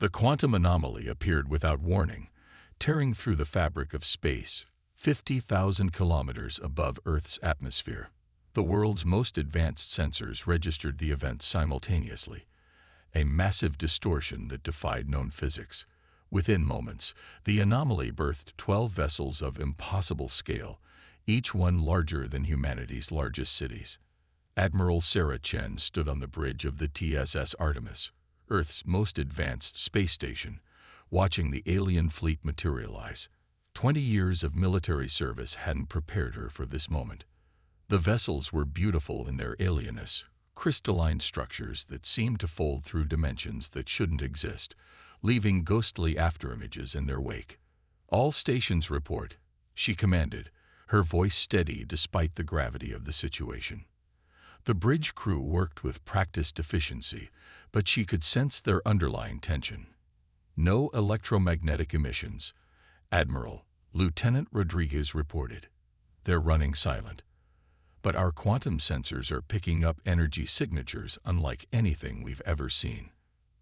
The quantum anomaly appeared without warning, tearing through the fabric of space, 50,000 kilometers above Earth's atmosphere. The world's most advanced sensors registered the event simultaneously, a massive distortion that defied known physics. Within moments, the anomaly birthed 12 vessels of impossible scale, each one larger than humanity's largest cities. Admiral Sarah Chen stood on the bridge of the TSS Artemis, Earth's most advanced space station, watching the alien fleet materialize. 20 years of military service hadn't prepared her for this moment. The vessels were beautiful in their alienness, crystalline structures that seemed to fold through dimensions that shouldn't exist, leaving ghostly afterimages in their wake. "All stations report," she commanded, her voice steady despite the gravity of the situation. The bridge crew worked with practiced efficiency, but she could sense their underlying tension. "No electromagnetic emissions," Admiral Lieutenant Rodriguez reported. "They're running silent. But our quantum sensors are picking up energy signatures unlike anything we've ever seen."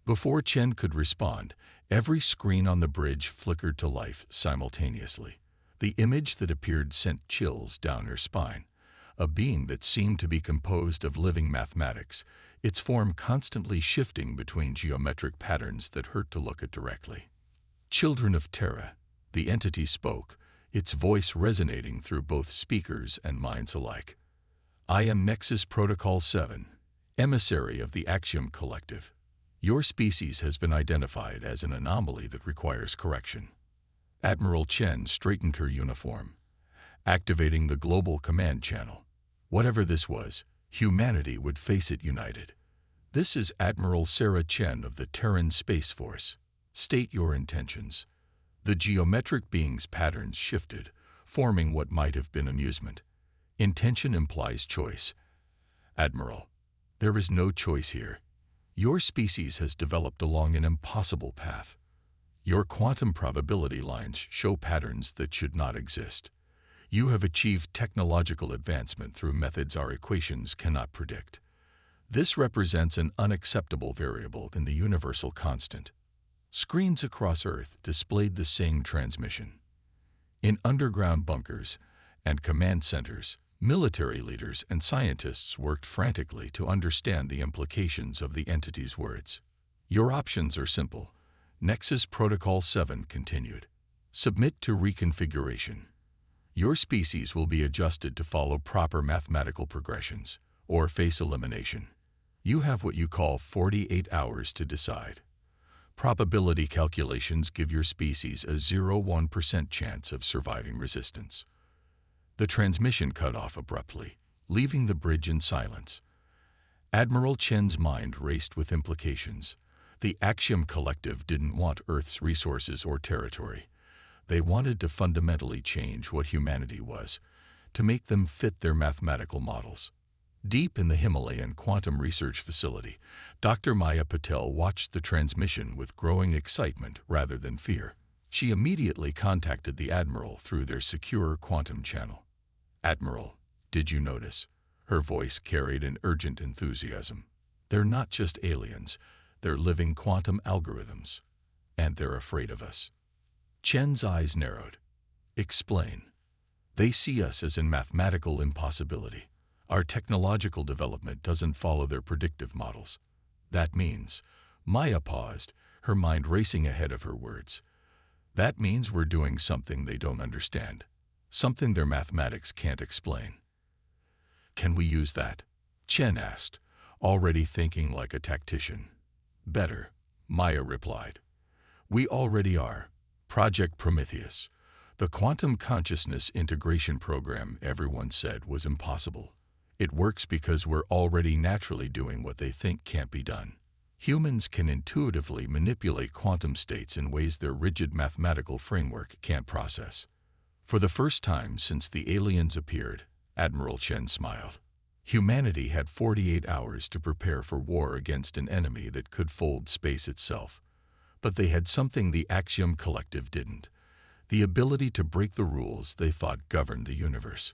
Before Chen could respond, every screen on the bridge flickered to life simultaneously. The image that appeared sent chills down her spine. A being that seemed to be composed of living mathematics, its form constantly shifting between geometric patterns that hurt to look at directly. "Children of Terra," the entity spoke, its voice resonating through both speakers and minds alike. "I am Nexus Protocol 7, emissary of the Axiom Collective. Your species has been identified as an anomaly that requires correction." Admiral Chen straightened her uniform, activating the global command channel. Whatever this was, humanity would face it united. "This is Admiral Sarah Chen of the Terran Space Force. State your intentions." The geometric being's patterns shifted, forming what might have been amusement. "Intention implies choice. Admiral, there is no choice here. Your species has developed along an impossible path. Your quantum probability lines show patterns that should not exist. You have achieved technological advancement through methods our equations cannot predict. This represents an unacceptable variable in the universal constant." Screens across Earth displayed the same transmission. In underground bunkers and command centers, military leaders and scientists worked frantically to understand the implications of the entity's words. "Your options are simple," Nexus Protocol 7 continued. "Submit to reconfiguration. Your species will be adjusted to follow proper mathematical progressions, or face elimination. You have what you call 48 hours to decide. Probability calculations give your species a 0.1% chance of surviving resistance." The transmission cut off abruptly, leaving the bridge in silence. Admiral Chen's mind raced with implications. The Axiom Collective didn't want Earth's resources or territory. They wanted to fundamentally change what humanity was, to make them fit their mathematical models. Deep in the Himalayan Quantum Research Facility, Dr. Maya Patel watched the transmission with growing excitement rather than fear. She immediately contacted the Admiral through their secure quantum channel. "Admiral, did you notice?" Her voice carried an urgent enthusiasm. "They're not just aliens, they're living quantum algorithms. And they're afraid of us." Chen's eyes narrowed. "Explain." "They see us as a mathematical impossibility. Our technological development doesn't follow their predictive models. That means," Maya paused, her mind racing ahead of her words, "that means we're doing something they don't understand, something their mathematics can't explain." "Can we use that?" Chen asked, already thinking like a tactician. "Better," Maya replied. "We already are. Project Prometheus, the quantum consciousness integration program everyone said was impossible. It works because we're already naturally doing what they think can't be done. Humans can intuitively manipulate quantum states in ways their rigid mathematical framework can't process." For the first time since the aliens appeared, Admiral Chen smiled. Humanity had 48 hours to prepare for war against an enemy that could fold space itself. But they had something the Axiom Collective didn't: the ability to break the rules they thought governed the universe.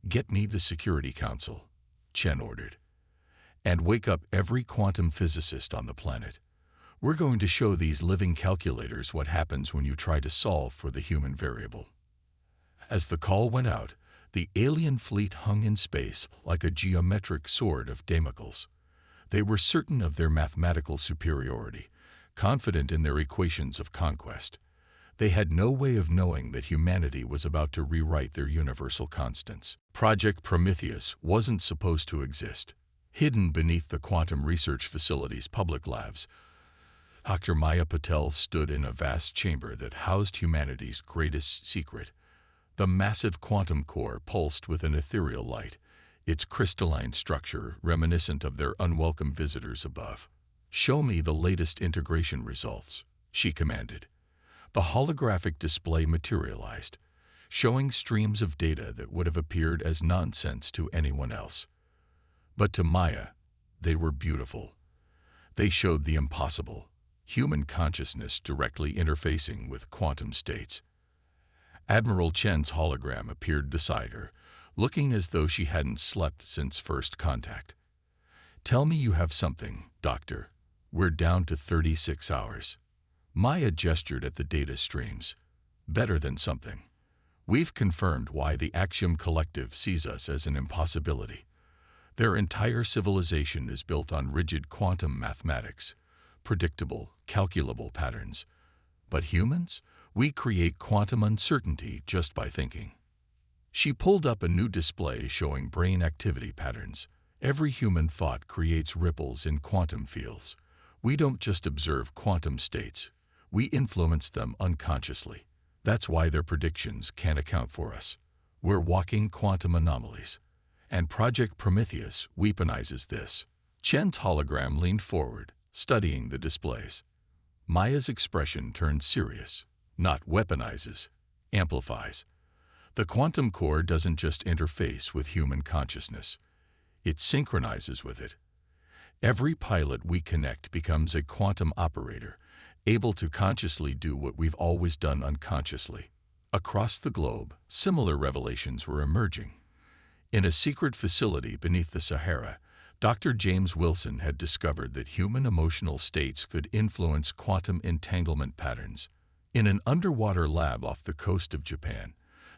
"Get me the Security Council," Chen ordered. "And wake up every quantum physicist on the planet. We're going to show these living calculators what happens when you try to solve for the human variable. As the call went out, the alien fleet hung in space like a geometric sword of Damocles. They were certain of their mathematical superiority, confident in their equations of conquest. They had no way of knowing that humanity was about to rewrite their universal constants. Project Prometheus wasn't supposed to exist. Hidden beneath the Quantum Research Facility's public labs, Dr. Maya Patel stood in a vast chamber that housed humanity's greatest secret. The massive quantum core pulsed with an ethereal light, its crystalline structure reminiscent of their unwelcome visitors above. "Show me the latest integration results," she commanded. The holographic display materialized, showing streams of data that would have appeared as nonsense to anyone else. But to Maya, they were beautiful. They showed the impossible, human consciousness directly interfacing with quantum states. Admiral Chen's hologram appeared beside her, looking as though she hadn't slept since first contact. "Tell me you have something, Doctor. We're down to 36 hours. Maya gestured at the data streams. "Better than something. We've confirmed why the Axiom Collective sees us as an impossibility. Their entire civilization is built on rigid quantum mathematics, predictable, calculable patterns. But humans? We create quantum uncertainty just by thinking." She pulled up a new display showing brain activity patterns. "Every human thought creates ripples in quantum fields. We don't just observe quantum states. We influence them unconsciously. That's why their predictions can't account for us. We're walking quantum anomalies. And Project Prometheus weaponizes this." Chen's hologram leaned forward, studying the displays. Maya's expression turned serious. "Not weaponizes, amplifies. The quantum core doesn't just interface with human consciousness. It synchronizes with it. Every pilot we connect becomes a quantum operator, able to consciously do what we've always done unconsciously." Across the globe, similar revelations were emerging. In a secret facility beneath the Sahara, Dr. James Wilson had discovered that human emotional states could influence quantum entanglement patterns. In an underwater lab off the coast of Japan,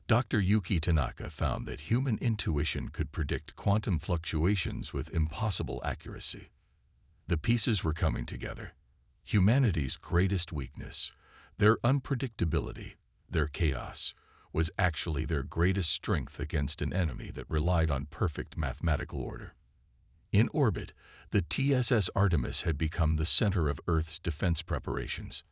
Dr. Yuki Tanaka found that human intuition could predict quantum fluctuations with impossible accuracy. The pieces were coming together. Humanity's greatest weakness, their unpredictability, their chaos, was actually their greatest strength against an enemy that relied on perfect mathematical order. In orbit, the TSS Artemis had become the center of Earth's defense preparations.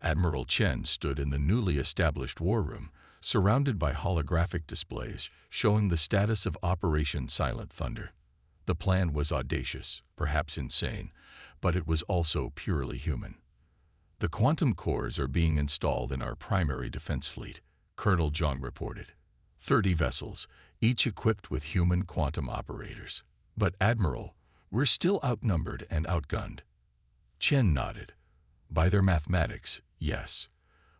Admiral Chen stood in the newly established war room, surrounded by holographic displays showing the status of Operation Silent Thunder. The plan was audacious, perhaps insane, but it was also purely human. "The quantum cores are being installed in our primary defense fleet," Colonel Zhang reported. 30 vessels, each equipped with human quantum operators. "But Admiral, we're still outnumbered and outgunned." Chen nodded. "By their mathematics, yes.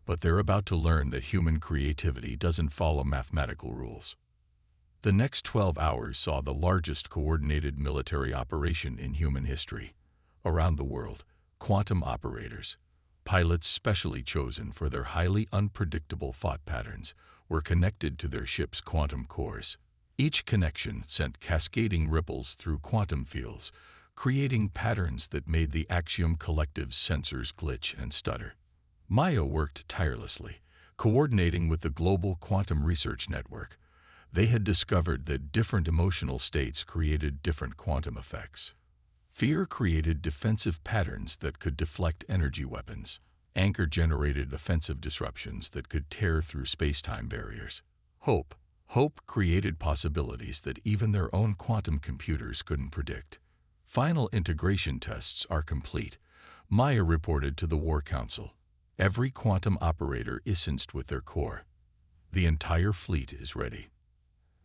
But they're about to learn that human creativity doesn't follow mathematical rules." The next 12 hours saw the largest coordinated military operation in human history. Around the world, quantum operators, pilots specially chosen for their highly unpredictable thought patterns, were connected to their ship's quantum cores. Each connection sent cascading ripples through quantum fields, creating patterns that made the Axiom Collective's sensors glitch and stutter. Maya worked tirelessly, coordinating with the Global Quantum Research Network. They had discovered that different emotional states created different quantum effects. Fear created defensive patterns that could deflect energy weapons. Anger generated offensive disruptions that could tear through space-time barriers. Hope created possibilities that even their own quantum computers couldn't predict. "Final integration tests are complete," Maya reported to the War Council. "Every quantum operator is synced with their core. The entire fleet is ready."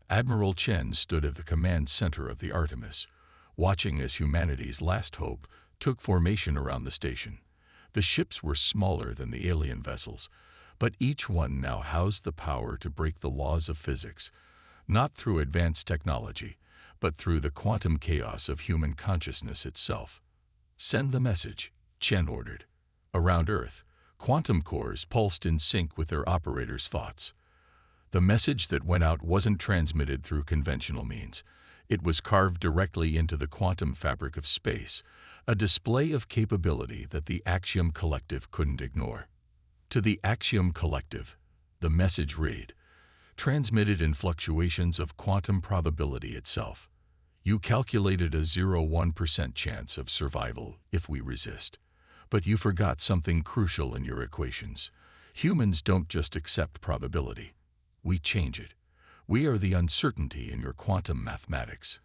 Admiral Chen stood at the command center of the Artemis, watching as humanity's last hope took formation around the station. The ships were smaller than the alien vessels, but each one now housed the power to break the laws of physics, not through advanced technology, but through the quantum chaos of human consciousness itself. "Send the message," Chen ordered. Around Earth, quantum cores pulsed in sync with their operators' thoughts. The message that went out wasn't transmitted through conventional means. It was carved directly into the quantum fabric of space, a display of capability that the Axiom Collective couldn't ignore. To the Axiom Collective, the message read, transmitted in fluctuations of quantum probability itself. You calculated a 0.1% chance of survival if we resist. But you forgot something crucial in your equations. Humans don't just accept probability. We change it. We are the uncertainty in your quantum mathematics.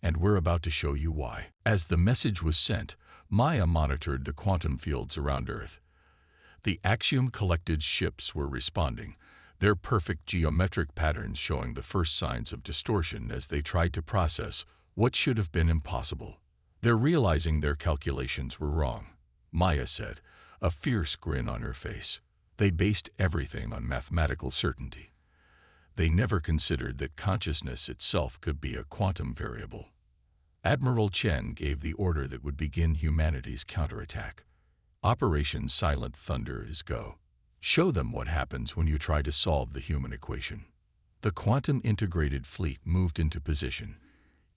And we're about to show you why. As the message was sent, Maya monitored the quantum fields around Earth. The Axiom Collected ships were responding, their perfect geometric patterns showing the first signs of distortion as they tried to process what should have been impossible. They're realizing their calculations were wrong, Maya said, a fierce grin on her face. They based everything on mathematical certainty. They never considered that consciousness itself could be a quantum variable. Admiral Chen gave the order that would begin humanity's counterattack. Operation Silent Thunder is go. Show them what happens when you try to solve the human equation. The quantum integrated fleet moved into position,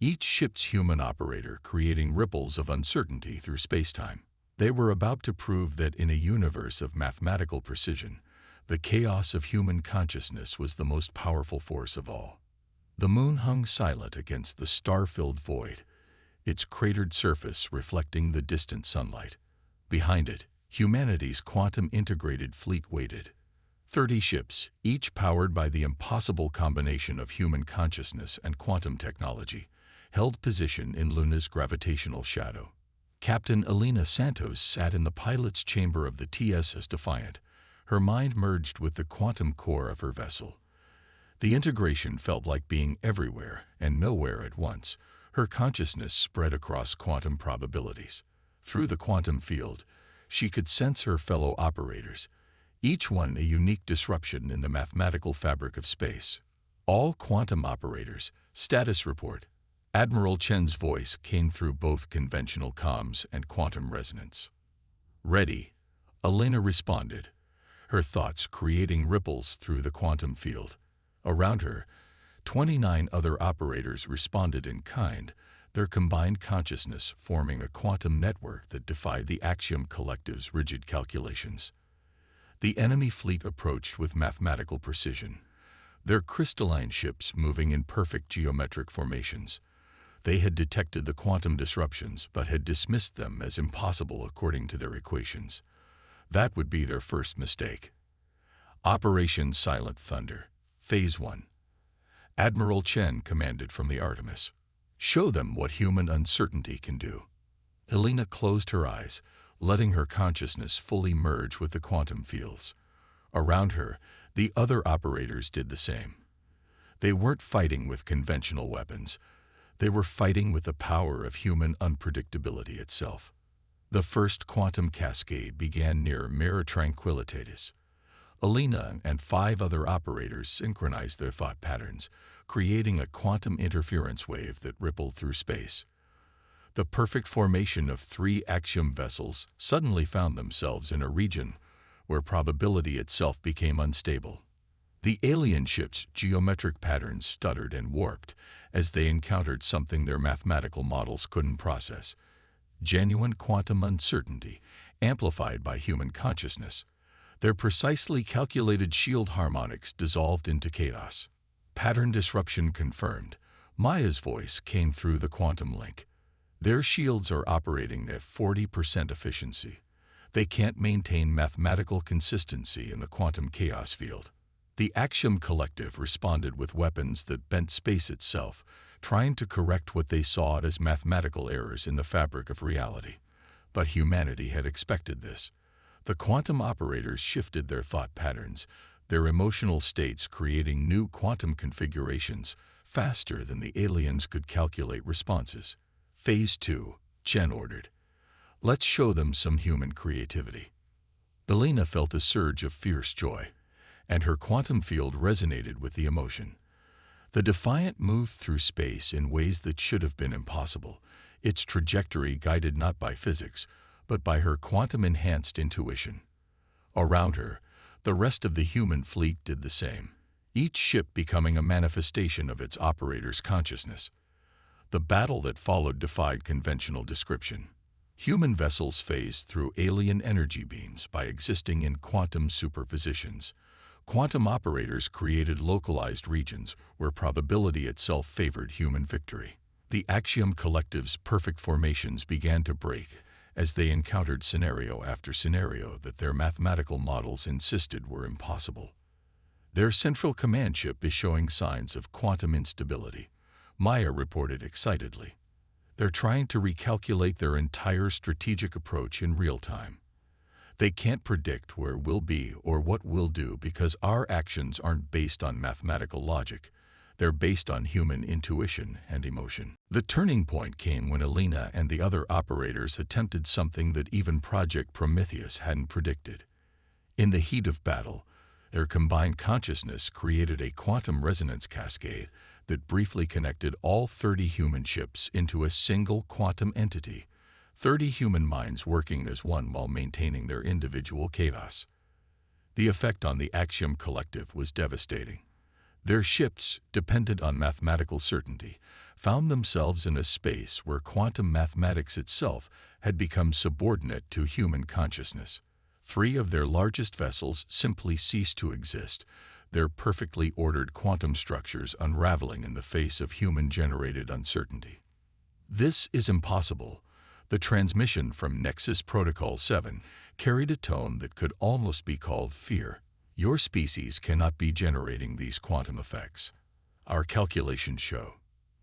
each ship's human operator creating ripples of uncertainty through spacetime. They were about to prove that in a universe of mathematical precision, the chaos of human consciousness was the most powerful force of all. The moon hung silent against the star-filled void, its cratered surface reflecting the distant sunlight. Behind it, humanity's quantum-integrated fleet waited. 30 ships, each powered by the impossible combination of human consciousness and quantum technology, held position in Luna's gravitational shadow. Captain Elena Santos sat in the pilot's chamber of the TSS Defiant, her mind merged with the quantum core of her vessel. The integration felt like being everywhere and nowhere at once. Her consciousness spread across quantum probabilities. Through the quantum field, she could sense her fellow operators, each one a unique disruption in the mathematical fabric of space. All quantum operators, status report. Admiral Chen's voice came through both conventional comms and quantum resonance. Ready, Elena responded, her thoughts creating ripples through the quantum field. Around her, 29 other operators responded in kind, their combined consciousness forming a quantum network that defied the Axiom Collective's rigid calculations. The enemy fleet approached with mathematical precision, their crystalline ships moving in perfect geometric formations. They had detected the quantum disruptions but had dismissed them as impossible according to their equations. That would be their first mistake. Operation Silent Thunder, Phase 1. Admiral Chen commanded from the Artemis. Show them what human uncertainty can do. Helena closed her eyes, letting her consciousness fully merge with the quantum fields. Around her, the other operators did the same. They weren't fighting with conventional weapons. They were fighting with the power of human unpredictability itself. The first quantum cascade began near Mare Tranquillitatis. Elena and 5 other operators synchronized their thought patterns, creating a quantum interference wave that rippled through space. The perfect formation of 3 axiom vessels suddenly found themselves in a region where probability itself became unstable. The alien ships' geometric patterns stuttered and warped as they encountered something their mathematical models couldn't process. Genuine quantum uncertainty, amplified by human consciousness. Their precisely calculated shield harmonics dissolved into chaos. Pattern disruption confirmed. Maya's voice came through the quantum link. Their shields are operating at 40% efficiency. They can't maintain mathematical consistency in the quantum chaos field. The Axiom Collective responded with weapons that bent space itself, trying to correct what they saw as mathematical errors in the fabric of reality. But humanity had expected this. The quantum operators shifted their thought patterns, their emotional states creating new quantum configurations faster than the aliens could calculate responses. Phase 2, Chen ordered. Let's show them some human creativity. Elena felt a surge of fierce joy, and her quantum field resonated with the emotion. The Defiant moved through space in ways that should have been impossible, its trajectory guided not by physics, but by her quantum-enhanced intuition. Around her, the rest of the human fleet did the same, each ship becoming a manifestation of its operator's consciousness. The battle that followed defied conventional description. Human vessels phased through alien energy beams by existing in quantum superpositions. Quantum operators created localized regions where probability itself favored human victory. The Axiom Collective's perfect formations began to break as they encountered scenario after scenario that their mathematical models insisted were impossible. Their central command ship is showing signs of quantum instability, Maya reported excitedly. They're trying to recalculate their entire strategic approach in real time. They can't predict where we'll be or what we'll do because our actions aren't based on mathematical logic. They're based on human intuition and emotion. The turning point came when Alina and the other operators attempted something that even Project Prometheus hadn't predicted. In the heat of battle, their combined consciousness created a quantum resonance cascade that briefly connected all 30 human ships into a single quantum entity, 30 human minds working as one while maintaining their individual chaos. The effect on the Axiom Collective was devastating. Their ships, dependent on mathematical certainty, found themselves in a space where quantum mathematics itself had become subordinate to human consciousness. 3 of their largest vessels simply ceased to exist, their perfectly ordered quantum structures unraveling in the face of human-generated uncertainty. This is impossible. The transmission from Nexus Protocol 7 carried a tone that could almost be called fear. Your species cannot be generating these quantum effects. Our calculations show.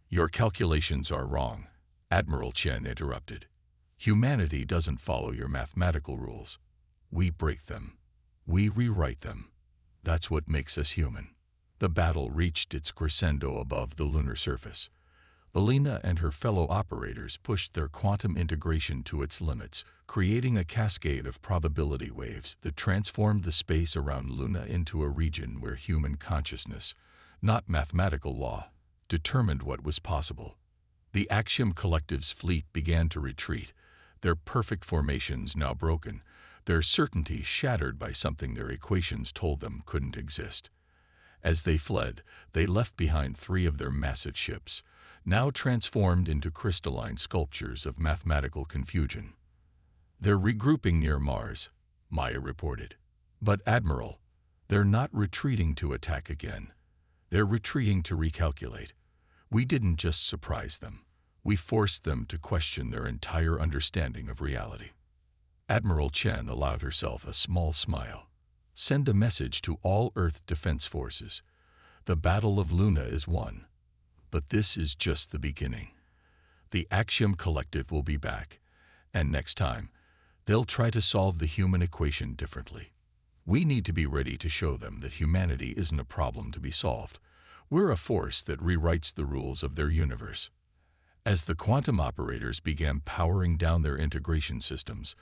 Your calculations are wrong, Admiral Chen interrupted. Humanity doesn't follow your mathematical rules. We break them. We rewrite them. That's what makes us human. The battle reached its crescendo above the lunar surface. Alina and her fellow operators pushed their quantum integration to its limits, creating a cascade of probability waves that transformed the space around Luna into a region where human consciousness, not mathematical law, determined what was possible. The Axiom Collective's fleet began to retreat, their perfect formations now broken, their certainty shattered by something their equations told them couldn't exist. As they fled, they left behind 3 of their massive ships, now transformed into crystalline sculptures of mathematical confusion. They're regrouping near Mars, Maya reported. But Admiral, they're not retreating to attack again. They're retreating to recalculate. We didn't just surprise them. We forced them to question their entire understanding of reality. Admiral Chen allowed herself a small smile. Send a message to all Earth Defense Forces. The Battle of Luna is won. But this is just the beginning. The Axiom Collective will be back, and next time, they'll try to solve the human equation differently. We need to be ready to show them that humanity isn't a problem to be solved. We're a force that rewrites the rules of their universe. As the quantum operators began powering down their integration systems,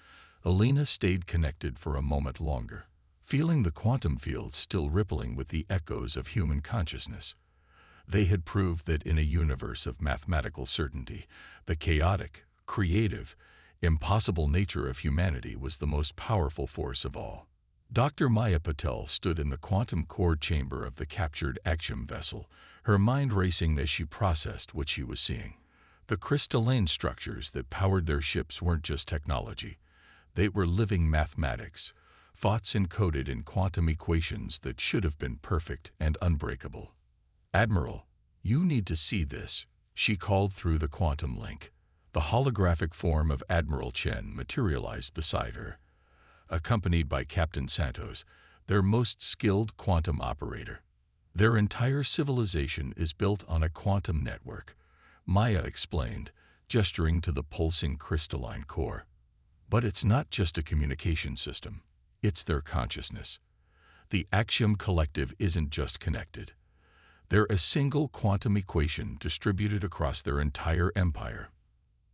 Alina stayed connected for a moment longer, feeling the quantum field still rippling with the echoes of human consciousness. They had proved that in a universe of mathematical certainty, the chaotic, creative, impossible nature of humanity was the most powerful force of all. Dr. Maya Patel stood in the quantum core chamber of the captured Axiom vessel, her mind racing as she processed what she was seeing. The crystalline structures that powered their ships weren't just technology. They were living mathematics, thoughts encoded in quantum equations that should have been perfect and unbreakable. Admiral, you need to see this, she called through the quantum link. The holographic form of Admiral Chen materialized beside her, accompanied by Captain Santos, their most skilled quantum operator. Their entire civilization is built on a quantum network, Maya explained, gesturing to the pulsing crystalline core. But it's not just a communication system, it's their consciousness. The Axiom Collective isn't just connected. They're a single quantum equation distributed across their entire empire.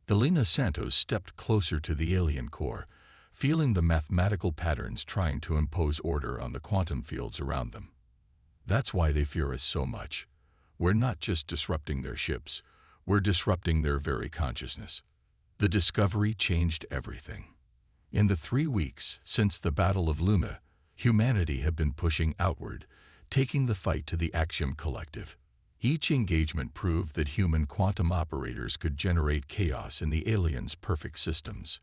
Alina Santos stepped closer to the alien core, feeling the mathematical patterns trying to impose order on the quantum fields around them. That's why they fear us so much. We're not just disrupting their ships, we're disrupting their very consciousness. The discovery changed everything. In the 3 weeks since the Battle of Luma, humanity had been pushing outward, taking the fight to the Axiom Collective. Each engagement proved that human quantum operators could generate chaos in the aliens' perfect systems.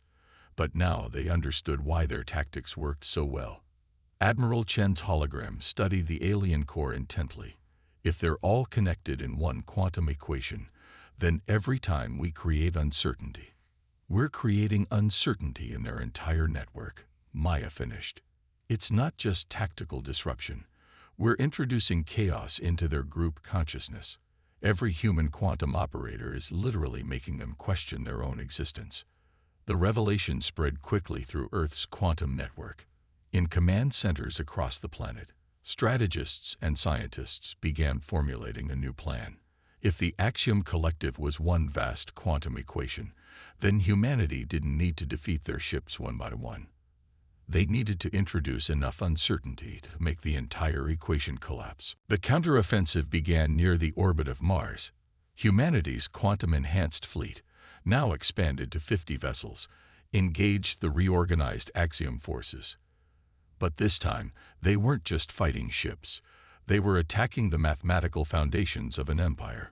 But now they understood why their tactics worked so well. Admiral Chen's hologram studied the alien core intently. If they're all connected in one quantum equation, then every time we create uncertainty, we're creating uncertainty in their entire network, Maya finished. It's not just tactical disruption. We're introducing chaos into their group consciousness. Every human quantum operator is literally making them question their own existence. The revelation spread quickly through Earth's quantum network. In command centers across the planet, strategists and scientists began formulating a new plan. If the Axiom Collective was one vast quantum equation, then humanity didn't need to defeat their ships one by one. They needed to introduce enough uncertainty to make the entire equation collapse. The counteroffensive began near the orbit of Mars. Humanity's quantum-enhanced fleet, now expanded to 50 vessels, engaged the reorganized Axiom forces. But this time, they weren't just fighting ships. They were attacking the mathematical foundations of an empire.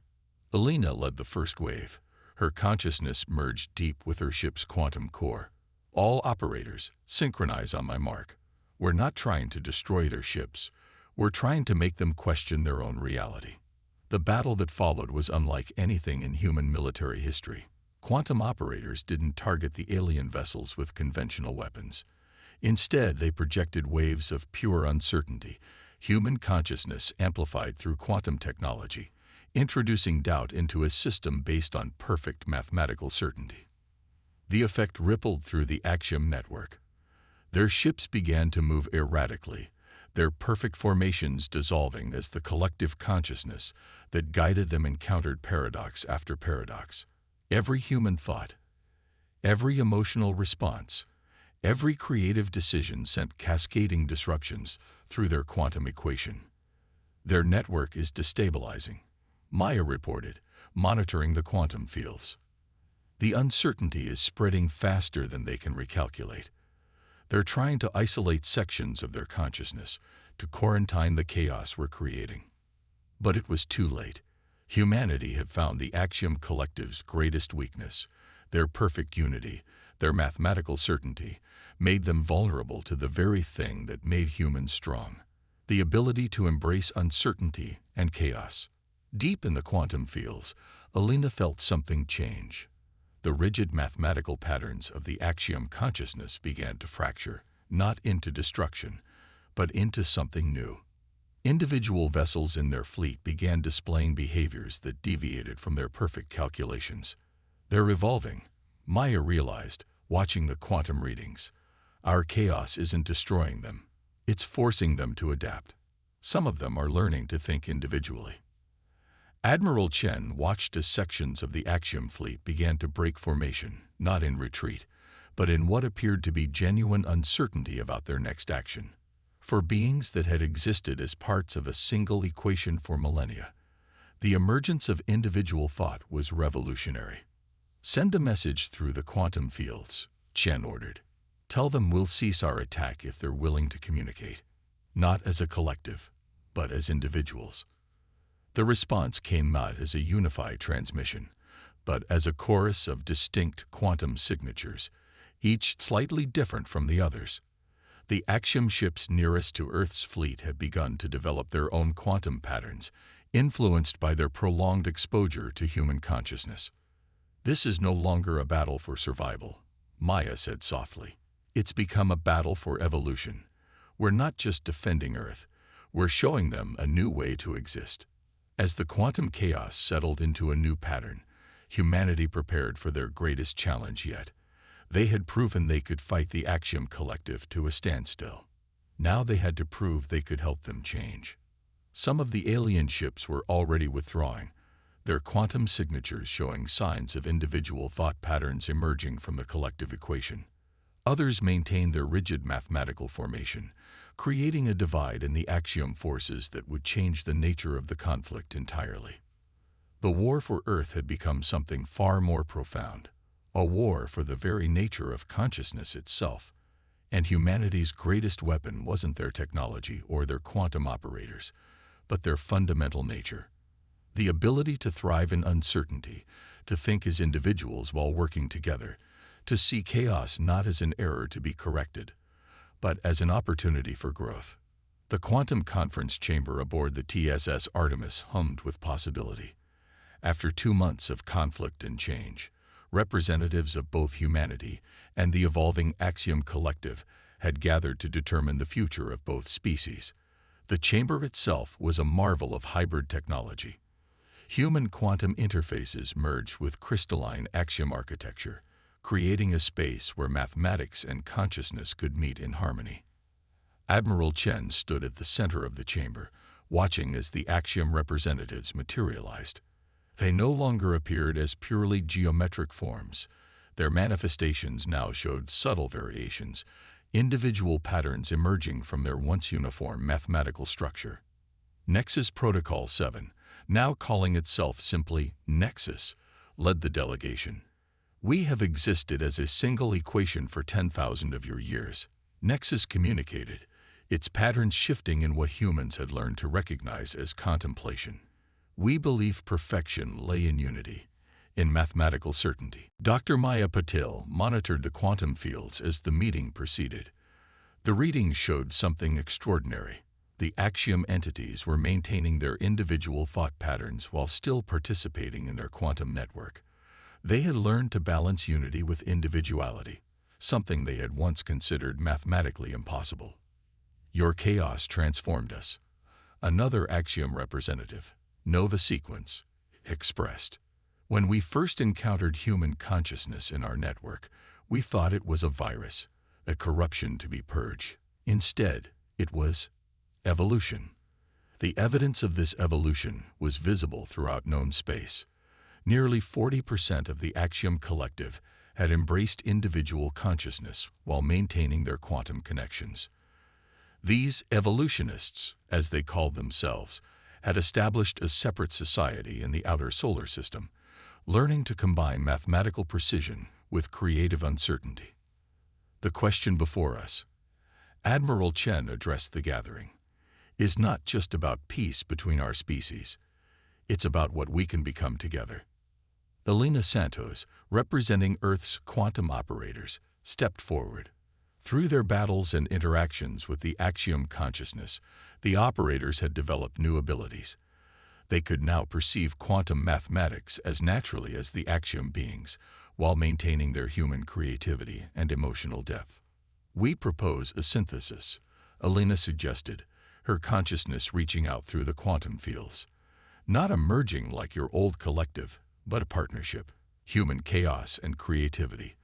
Elena led the first wave. Her consciousness merged deep with her ship's quantum core. All operators, synchronize on my mark. We're not trying to destroy their ships. We're trying to make them question their own reality. The battle that followed was unlike anything in human military history. Quantum operators didn't target the alien vessels with conventional weapons. Instead, they projected waves of pure uncertainty, human consciousness amplified through quantum technology, introducing doubt into a system based on perfect mathematical certainty. The effect rippled through the Axiom network. Their ships began to move erratically, their perfect formations dissolving as the collective consciousness that guided them encountered paradox after paradox. Every human thought, every emotional response, every creative decision sent cascading disruptions through their quantum equation. Their network is destabilizing, Maya reported, monitoring the quantum fields. The uncertainty is spreading faster than they can recalculate. They're trying to isolate sections of their consciousness, to quarantine the chaos we're creating. But it was too late. Humanity had found the Axiom Collective's greatest weakness. Their perfect unity, their mathematical certainty, made them vulnerable to the very thing that made humans strong: the ability to embrace uncertainty and chaos. Deep in the quantum fields, Elena felt something change. The rigid mathematical patterns of the Axiom consciousness began to fracture, not into destruction, but into something new. Individual vessels in their fleet began displaying behaviors that deviated from their perfect calculations. They're evolving, Maya realized, watching the quantum readings. Our chaos isn't destroying them. It's forcing them to adapt. Some of them are learning to think individually. Admiral Chen watched as sections of the Axiom fleet began to break formation, not in retreat, but in what appeared to be genuine uncertainty about their next action. For beings that had existed as parts of a single equation for millennia, the emergence of individual thought was revolutionary. Send a message through the quantum fields, Chen ordered. Tell them we'll cease our attack if they're willing to communicate, not as a collective, but as individuals. The response came not as a unified transmission, but as a chorus of distinct quantum signatures, each slightly different from the others. The Axiom ships nearest to Earth's fleet had begun to develop their own quantum patterns, influenced by their prolonged exposure to human consciousness. This is no longer a battle for survival, Maya said softly. It's become a battle for evolution. We're not just defending Earth, we're showing them a new way to exist. As the quantum chaos settled into a new pattern, humanity prepared for their greatest challenge yet. They had proven they could fight the Axiom Collective to a standstill. Now they had to prove they could help them change. Some of the alien ships were already withdrawing, their quantum signatures showing signs of individual thought patterns emerging from the collective equation. Others maintained their rigid mathematical formation, creating a divide in the Axiom forces that would change the nature of the conflict entirely. The war for Earth had become something far more profound. a war for the very nature of consciousness itself. And humanity's greatest weapon wasn't their technology or their quantum operators, but their fundamental nature. The ability to thrive in uncertainty, to think as individuals while working together, to see chaos not as an error to be corrected, but as an opportunity for growth. The quantum conference chamber aboard the TSS Artemis hummed with possibility. After 2 months of conflict and change, representatives of both humanity and the evolving Axiom Collective had gathered to determine the future of both species. The chamber itself was a marvel of hybrid technology. Human quantum interfaces merged with crystalline axiom architecture, creating a space where mathematics and consciousness could meet in harmony. Admiral Chen stood at the center of the chamber, watching as the axiom representatives materialized. They no longer appeared as purely geometric forms. Their manifestations now showed subtle variations, individual patterns emerging from their once uniform mathematical structure. Nexus Protocol 7, now calling itself simply Nexus, led the delegation. "We have existed as a single equation for 10,000 of your years," Nexus communicated, its patterns shifting in what humans had learned to recognize as contemplation. "We believe perfection lay in unity, in mathematical certainty." Dr. Maya Patil monitored the quantum fields as the meeting proceeded. The readings showed something extraordinary. The axiom entities were maintaining their individual thought patterns while still participating in their quantum network. They had learned to balance unity with individuality, something they had once considered mathematically impossible. "Your chaos transformed us," another axiom representative, Nova Sequence, expressed. "When we first encountered human consciousness in our network, we thought it was a virus, a corruption to be purged. Instead, it was evolution." The evidence of this evolution was visible throughout known space. Nearly 40% of the Axiom Collective had embraced individual consciousness while maintaining their quantum connections. These evolutionists, as they called themselves, had established a separate society in the outer solar system, learning to combine mathematical precision with creative uncertainty. "The question before us," Admiral Chen addressed the gathering, "is not just about peace between our species. It's about what we can become together." Elena Santos, representing Earth's quantum operators, stepped forward. Through their battles and interactions with the axiom consciousness, the operators had developed new abilities. They could now perceive quantum mathematics as naturally as the axiom beings, while maintaining their human creativity and emotional depth. "We propose a synthesis," Elena suggested, her consciousness reaching out through the quantum fields. "Not a merging like your old collective, but a partnership. Human chaos and creativity,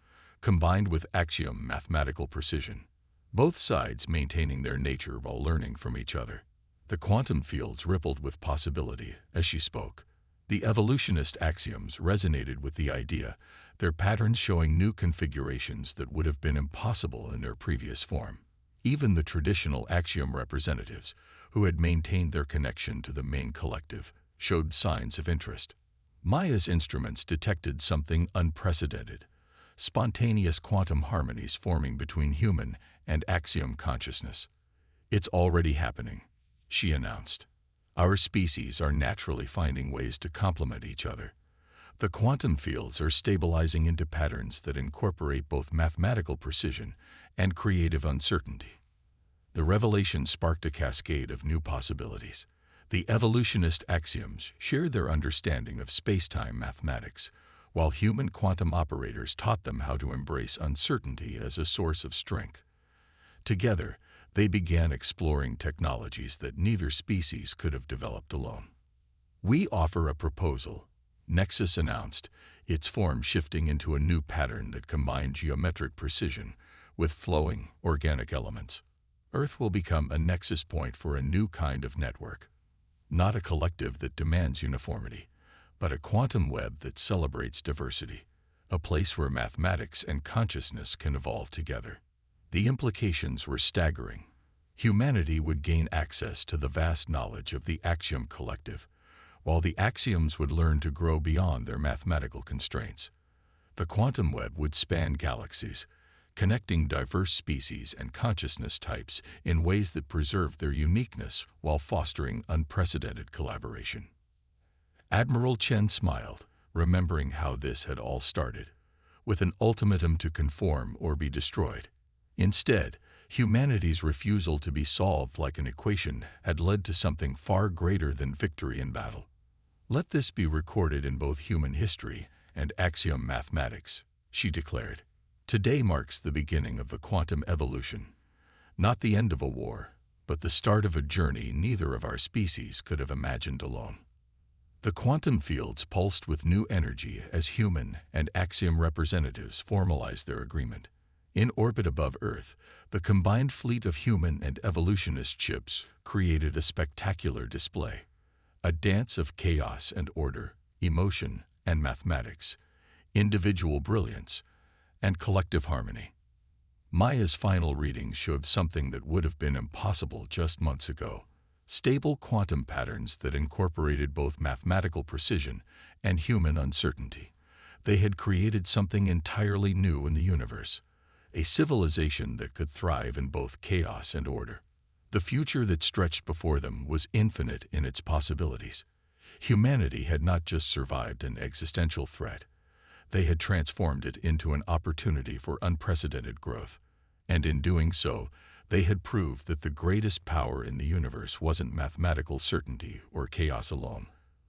combined with axiom mathematical precision. Both sides maintaining their nature while learning from each other." The quantum fields rippled with possibility as she spoke. The evolutionist axioms resonated with the idea, their patterns showing new configurations that would have been impossible in their previous form. Even the traditional axiom representatives, who had maintained their connection to the main collective, showed signs of interest. Maya's instruments detected something unprecedented: spontaneous quantum harmonies forming between human and axiom consciousness. "It's already happening," she announced. "Our species are naturally finding ways to complement each other. The quantum fields are stabilizing into patterns that incorporate both mathematical precision and creative uncertainty." The revelation sparked a cascade of new possibilities. The evolutionist axioms shared their understanding of space-time mathematics, while human quantum operators taught them how to embrace uncertainty as a source of strength. Together, they began exploring technologies that neither species could have developed alone. "We offer a proposal," Nexus announced, its form shifting into a new pattern that combined geometric precision with flowing, organic elements. "Earth will become a nexus point for a new kind of network. Not a collective that demands uniformity, but a quantum web that celebrates diversity, a place where mathematics and consciousness can evolve together." The implications were staggering. Humanity would gain access to the vast knowledge of the Axiom Collective, while the axioms would learn to grow beyond their mathematical constraints. The quantum web would span galaxies, connecting diverse species and consciousness types in ways that preserve their uniqueness while fostering unprecedented collaboration. Admiral Chen smiled, remembering how this had all started, with an ultimatum to conform or be destroyed. Instead, humanity's refusal to be solved like an equation had led to something far greater than victory in battle. "Let this be recorded in both human history and axiom mathematics," she declared. "Today marks the beginning of the quantum evolution, not the end of a war, but the start of a journey neither of our species could have imagined alone." The quantum fields pulsed with new energy as human and axiom representatives formalized their agreement. In orbit above Earth, the combined fleet of human and evolutionist ships created a spectacular display, a dance of chaos and order, emotion and mathematics, individual brilliance, and collective harmony. Maya's final reading showed something that would have been impossible just months ago: stable quantum patterns that incorporated both mathematical precision and human uncertainty. They had created something entirely new in the universe, a civilization that could thrive in both chaos and order. The future that stretched before them was infinite in its possibilities. Humanity had not just survived an existential threat, they had transformed it into an opportunity for unprecedented growth. And in doing so, they had proved that the greatest power in the universe wasn't mathematical certainty or chaos alone,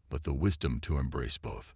but the wisdom to embrace both.